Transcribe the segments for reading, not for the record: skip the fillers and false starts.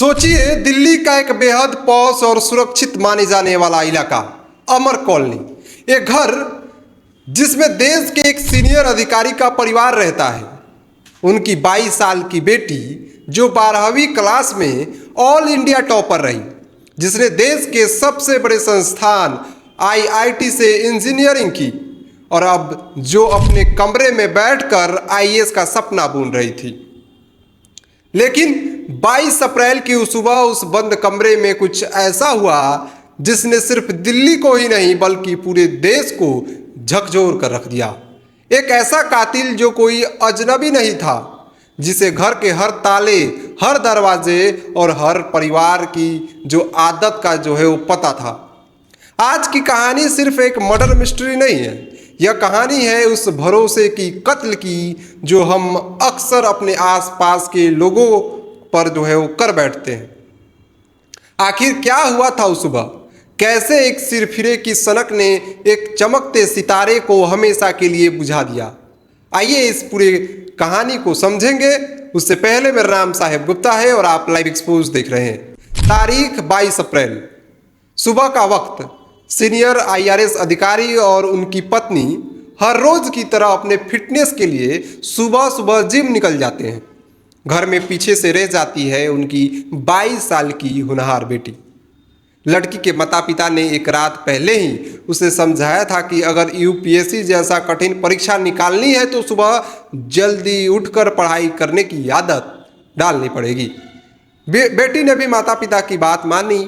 सोचिए, दिल्ली का एक बेहद पॉश और सुरक्षित माने जाने वाला इलाका अमर कॉलोनी, एक घर जिसमें देश के एक सीनियर अधिकारी का परिवार रहता है। उनकी 22 साल की बेटी जो 12वीं क्लास में ऑल इंडिया टॉपर रही, जिसने देश के सबसे बड़े संस्थान आईआईटी से इंजीनियरिंग की और अब जो अपने कमरे में बैठकर आईएएस का सपना बुन रही थी। लेकिन 22 अप्रैल की उस सुबह उस बंद कमरे में कुछ ऐसा हुआ जिसने सिर्फ दिल्ली को ही नहीं बल्कि पूरे देश को झकझोर कर रख दिया। एक ऐसा कातिल जो कोई अजनबी नहीं था, जिसे घर के हर ताले, हर दरवाजे और हर परिवार की जो आदत का वो पता था। आज की कहानी सिर्फ एक मर्डर मिस्ट्री नहीं है, यह कहानी है उस भरोसे की कत्ल की जो हम अक्सर अपने आसपास के लोगों पर वो कर बैठते हैं। आखिर क्या हुआ था उस सुबह? कैसे एक सिरफिरे की सनक ने एक चमकते सितारे को हमेशा के लिए बुझा दिया? आइए इस पूरे कहानी को समझेंगे। उससे पहले मेरा नाम साहेब गुप्ता है और आप लाइव एक्सपोज देख रहे हैं। तारीख 22 अप्रैल, सुबह का वक्त। सीनियर आईआरएस अधिकारी और उनकी पत्नी हर रोज की तरह अपने फिटनेस के लिए सुबह सुबह जिम निकल जाते हैं। घर में पीछे से रह जाती है उनकी 22 साल की होनहार बेटी। लड़की के माता पिता ने एक रात पहले ही उसे समझाया था कि अगर यूपीएससी जैसा कठिन परीक्षा निकालनी है तो सुबह जल्दी उठकर पढ़ाई करने की आदत डालनी पड़ेगी। बेटी ने भी माता पिता की बात मानी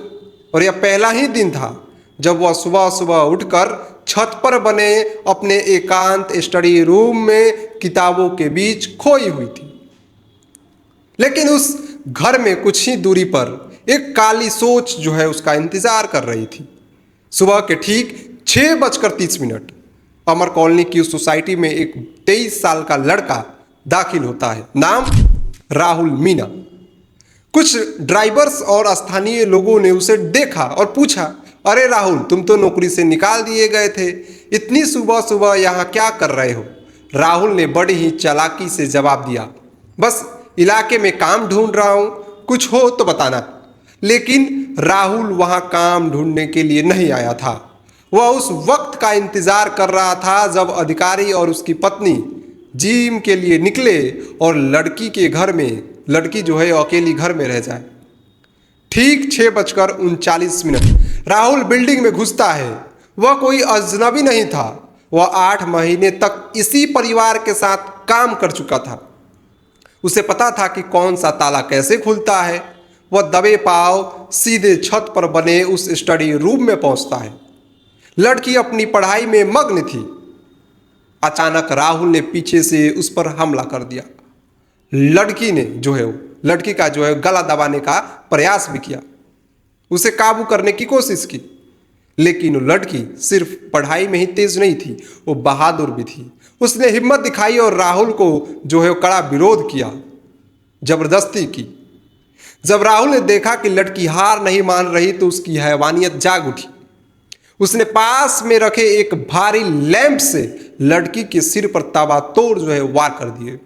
और यह पहला ही दिन था जब वह सुबह सुबह उठकर छत पर बने अपने एकांत स्टडी रूम में किताबों के बीच खोई हुई थी। लेकिन उस घर में कुछ ही दूरी पर एक काली सोच उसका इंतजार कर रही थी। सुबह के ठीक 6:30 अमर कॉलोनी की उस सोसाइटी में एक 23 साल का लड़का दाखिल होता है। नाम राहुल मीना। कुछ ड्राइवर्स और स्थानीय लोगों ने उसे देखा और पूछा, अरे राहुल, तुम तो नौकरी से निकाल दिए गए थे, इतनी सुबह सुबह यहाँ क्या कर रहे हो? राहुल ने बड़ी ही चालाकी से जवाब दिया, बस इलाके में काम ढूंढ रहा हूँ, कुछ हो तो बताना। लेकिन राहुल वहाँ काम ढूंढने के लिए नहीं आया था। वह उस वक्त का इंतजार कर रहा था जब अधिकारी और उसकी पत्नी जिम के लिए निकले और लड़की के घर में लड़की अकेली घर में रह जाए। ठीक 6:39 राहुल बिल्डिंग में घुसता है। वह कोई अजनबी नहीं था, वह 8 महीने तक इसी परिवार के साथ काम कर चुका था। उसे पता था कि कौन सा ताला कैसे खुलता है। वह दबे पांव सीधे छत पर बने उस स्टडी रूम में पहुंचता है। लड़की अपनी पढ़ाई में मग्न थी। अचानक राहुल ने पीछे से उस पर हमला कर दिया। लड़की ने लड़की का गला दबाने का प्रयास भी किया, उसे काबू करने की कोशिश की। लेकिन वो लड़की सिर्फ पढ़ाई में ही तेज नहीं थी, वो बहादुर भी थी। उसने हिम्मत दिखाई और राहुल को कड़ा विरोध किया, जबरदस्ती की। जब राहुल ने देखा कि लड़की हार नहीं मान रही तो उसकी हैवानियत जाग उठी। उसने पास में रखे एक भारी लैंप से लड़की के सिर पर ताबड़तोड़ वार कर दिए।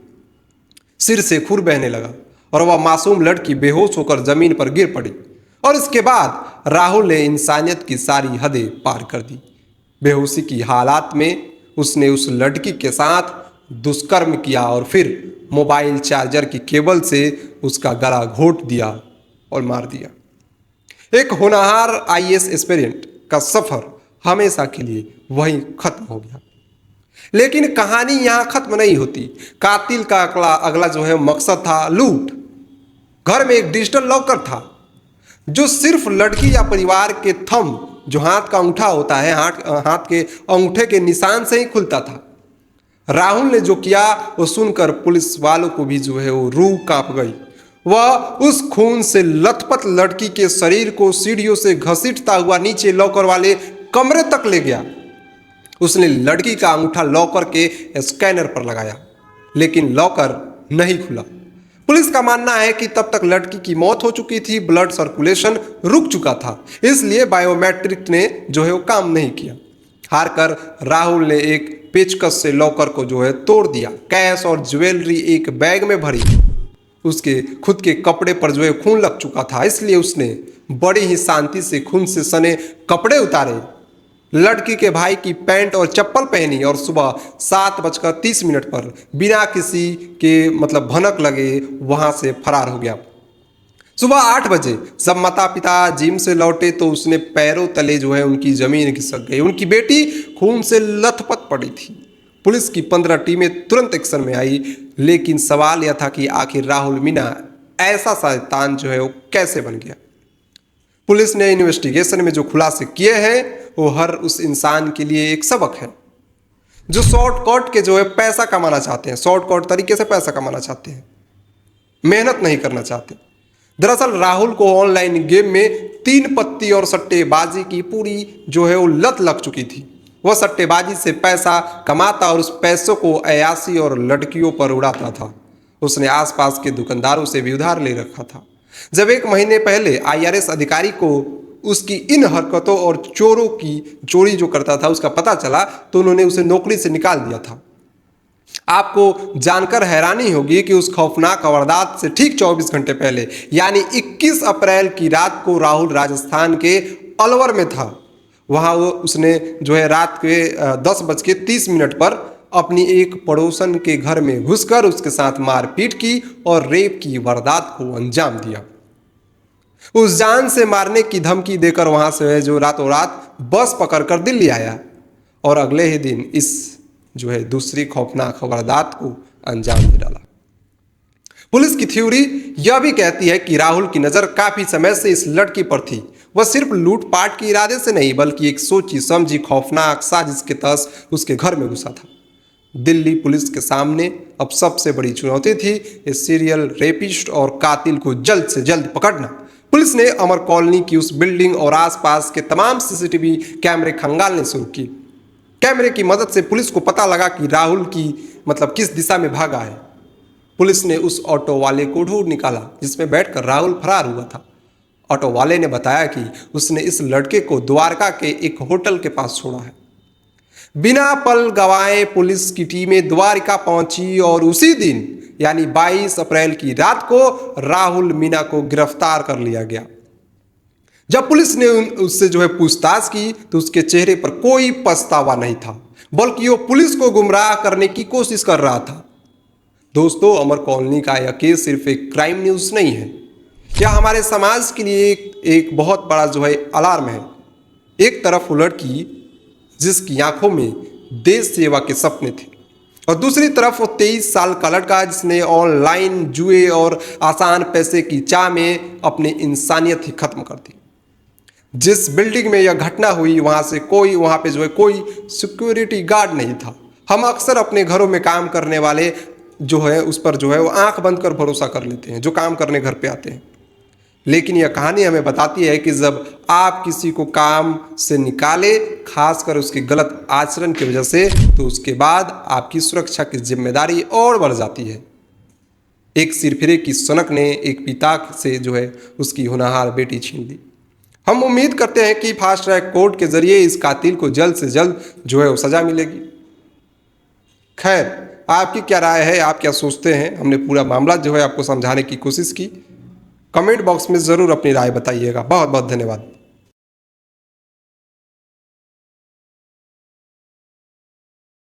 सिर से खून बहने लगा और वह मासूम लड़की बेहोश होकर जमीन पर गिर पड़ी। और इसके बाद राहुल ने इंसानियत की सारी हदें पार कर दी। बेहोशी की हालात में उसने उस लड़की के साथ दुष्कर्म किया और फिर मोबाइल चार्जर की केबल से उसका गला घोंट दिया और मार दिया। एक होनहार आईएएस एस्पिरेंट का सफर हमेशा के लिए वहीं खत्म हो गया। लेकिन कहानी यहाँ खत्म नहीं होती। कातिल का अगला मकसद था लूट। घर में एक डिजिटल लॉकर था जो सिर्फ लड़की या परिवार के थंब, जो हाथ का अंगूठा होता है, हाथ के अंगूठे के निशान से ही खुलता था। राहुल ने जो किया वो सुनकर पुलिस वालों को भी वो रूह कांप गई। वह उस खून से लथपथ लड़की के शरीर को सीढ़ियों से घसीटता हुआ नीचे लॉकर वाले कमरे तक ले गया। उसने लड़की का अंगूठा लॉकर के स्कैनर पर लगाया, लेकिन लॉकर नहीं खुला। पुलिस का मानना है कि तब तक लड़की की मौत हो चुकी थी, ब्लड सर्कुलेशन रुक चुका था, इसलिए बायोमेट्रिक ने वो काम नहीं किया। हारकर राहुल ने एक पेचकस से लॉकर को तोड़ दिया। कैश और ज्वेलरी एक बैग में भरी उसके खुद के कपड़े पर जो है खून लग चुका था, इसलिए उसने बड़ी ही शांति से खून से सने कपड़े उतारे, लड़की के भाई की पैंट और चप्पल पहनी और सुबह 7:30 पर बिना किसी के भनक लगे वहां से फरार हो गया। सुबह 8 बजे जब माता पिता जिम से लौटे तो उसने पैरों तले जो है उनकी जमीन खिसक गई। उनकी बेटी खून से लथपथ पड़ी थी। पुलिस की 15 टीमें तुरंत एक्शन में आई, लेकिन सवाल यह था कि आखिर राहुल मीणा ऐसा शैतान जो है वो कैसे बन गया। पुलिस ने इन्वेस्टिगेशन में जो खुलासे किए हैं वो हर उस इंसान के लिए एक सबक है जो शॉर्टकट के जो है पैसा कमाना चाहते हैं, शॉर्टकट तरीके से पैसा कमाना चाहते हैं, मेहनत नहीं करना चाहते। दरअसल राहुल को ऑनलाइन गेम में 3 पत्ती और सट्टेबाजी की पूरी जो है वो लत लग चुकी थी। वह सट्टेबाजी से पैसा कमाता और उस पैसों को अयासी और लड़कियों पर उड़ाता था। उसने आसपास के दुकानदारों से भी उधार ले रखा था। जब 1 महीने पहले IRS अधिकारी को उसकी इन हरकतों और चोरों की चोरी जो करता था उसका पता चला तो उन्होंने उसे नौकरी से निकाल दिया था। आपको जानकर हैरानी होगी कि उस खौफनाक वारदात से ठीक 24 घंटे पहले यानी 21 अप्रैल की रात को राहुल राजस्थान के अलवर में था। वहाँ उसने जो है रात के 10:30 पर अपनी एक पड़ोसन के घर में घुसकर उसके साथ मारपीट की और रेप की वारदात को अंजाम दिया। उस जान से मारने की धमकी देकर वहाँ से जो रातों रात बस पकड़कर दिल्ली आया और अगले ही दिन इस जो है दूसरी खौफनाक वारदात को अंजाम दे डाला। पुलिस की थ्योरी यह भी कहती है कि राहुल की नज़र काफी समय से इस लड़की पर थी। वह सिर्फ लूटपाट के इरादे से नहीं बल्कि एक सोची समझी खौफनाक साजिश के तहत उसके घर में घुसा था। दिल्ली पुलिस के सामने अब सबसे बड़ी चुनौती थी इस सीरियल रेपिस्ट और कातिल को जल्द से जल्द पकड़ना। पुलिस ने अमर कॉलोनी की उस बिल्डिंग और आसपास के तमाम CCTV कैमरे खंगालने शुरू की। कैमरे की मदद से पुलिस को पता लगा कि राहुल की किस दिशा में भागा है। पुलिस ने उस ऑटो वाले को ढूंढ निकाला जिसमें बैठकर राहुल फरार हुआ था। ऑटो वाले ने बताया कि उसने इस लड़के को द्वारका के एक होटल के पास छोड़ा है। बिना पल गवाए पुलिस की टीमें द्वारका पहुंची और उसी दिन यानी 22 अप्रैल की रात को राहुल मीणा को गिरफ्तार कर लिया गया। जब पुलिस ने उससे जो है पूछताछ की तो उसके चेहरे पर कोई पछतावा नहीं था, बल्कि वो पुलिस को गुमराह करने की कोशिश कर रहा था। दोस्तों, अमर कॉलोनी का यह केस सिर्फ एक क्राइम न्यूज़ नहीं है, यह हमारे समाज के लिए एक बहुत बड़ा जो है अलार्म है। एक तरफ वो लड़की जिसकी आंखों में देश सेवा के सपने थे और दूसरी तरफ वो 23 साल का लड़का जिसने ऑनलाइन जुए और आसान पैसे की चाह में अपनी इंसानियत ही खत्म कर दी। जिस बिल्डिंग में यह घटना हुई वहाँ पे जो है कोई सिक्योरिटी गार्ड नहीं था। हम अक्सर अपने घरों में काम करने वाले जो है उस पर जो है वो आंख बंद कर भरोसा कर लेते हैं जो काम करने घर पे आते हैं। लेकिन यह कहानी हमें बताती है कि जब आप किसी को काम से निकाले, खासकर उसके गलत आचरण की वजह से, तो उसके बाद आपकी सुरक्षा की जिम्मेदारी और बढ़ जाती है। एक सिरफिरे की सनक ने एक पिता से जो है उसकी होनहार बेटी छीन ली। हम उम्मीद करते हैं कि फास्ट ट्रैक कोर्ट के जरिए इस कातिल को जल्द से जल्द जो है वो सजा मिलेगी। खैर, आपकी क्या राय है, आप क्या सोचते हैं? हमने पूरा मामला जो है आपको समझाने की कोशिश की। कमेंट बॉक्स में ज़रूर अपनी राय बताइएगा। बहुत बहुत धन्यवाद।